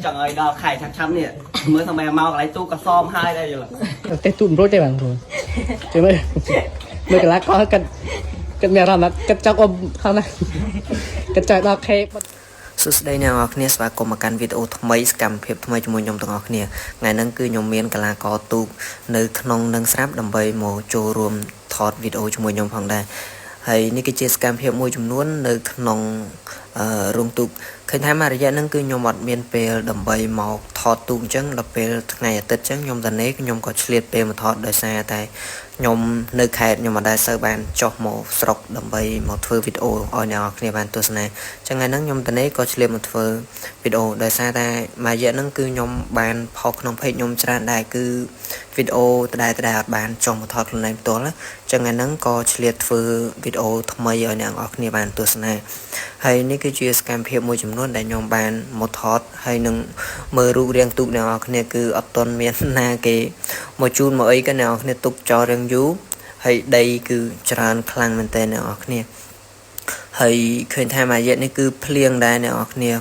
chẳng ấy đo khai chắc chắn nè mới thằng mẹ mau lấy tu cả xóm hai đây rồi cái tụm rốt đây bạn rồi chứ mới cái lá có cái mẹ làm là cái cháu ôm không này cái trái đo khe សួស្តីអ្នកនរគ្នាស្វាគមន៍មកកាន់វីដេអូថ្មីសកម្មភាពថ្មីជាមួយខ្ញុំទាំងអស់គ្នាថ្ងៃហ្នឹងគឺខ្ញុំមានកីឡាករទូកនៅក្នុងនឹងស្រាប់ដើម្បីមកចូលរួមថតវីដេអូជាមួយខ្ញុំផងដែរហើយនេះគឺជាសកម្មភាពមួយចំនួននៅក្នុងរោងទូកឃើញថាមួយរយៈហ្នឹងគឺខ្ញុំអត់មានពេលដើម្បីមកថតទូកអញ្ចឹងដល់ពេលថ្ងៃអាទិត្យអញ្ចឹងខ្ញុំតានេះខ្ញុំក៏ឆ្លៀតពេលមកថតដោយសារតែខ្ញុំនៅខេត្តខ្ញុំមិនដែលសូវបានចុះមកស្រុកដើម្បីមកធ្វើវីដេអូឲ្យអ្នកនរគ្នាបានទស្សនាចឹងថ្ងៃហ្នឹងខ្ញុំតានេះក៏ឆ្លៀតមកធ្វើវីដេអូដោយសារតែមួយរយៈហ្នឹងគឺខ្ញុំបានផុសក្នុង page ខ្ញុំច្រើនដែរគឺវីដេអូដដែលអត់បានចុះមកថតខ្លួនឯងផ្ទាល់ចឹងថ្ងៃហ្នឹងក៏ឆ្លៀតធ្វើវីដេអូថ្មីឲ្យអ្នកនរគ្នាបានទស្សនាហើយនេះគឺជាសកម្មភាពមួយចំនួនដែលខ្ញុំបានមកថតហើយនឹងមើលរូបរាងទូកអ្នកនរគ្នាគឺអត់ទាន់មានណាគេមកជូនមកអីក៏អ្នកនរគ្នាទុកចោលរាងយូរហើយដីគឺច្រើនខ្លាំងមែនតើអ្នកនរគ្នាហើយឃើញថាមួយរយៈនេះគឺភ្លៀងដែរអ្នកនរគ្នា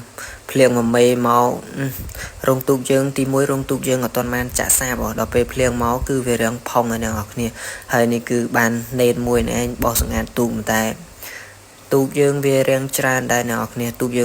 ភ្លៀងមកមេមករោងទូកយើងទី1រោងទូកយើងអត់ទាន់បានចាក់សាបដល់ពេលភ្លៀងមកគឺវារាំងផុងហើយអ្នកនរគ្នាហើយនេះគឺបាននេតមួយនេះឯងបោះសង្ហាទូកតែទូកយើងវារាំងច្រើនដែរអ្នកនរគ្នាទូកយើង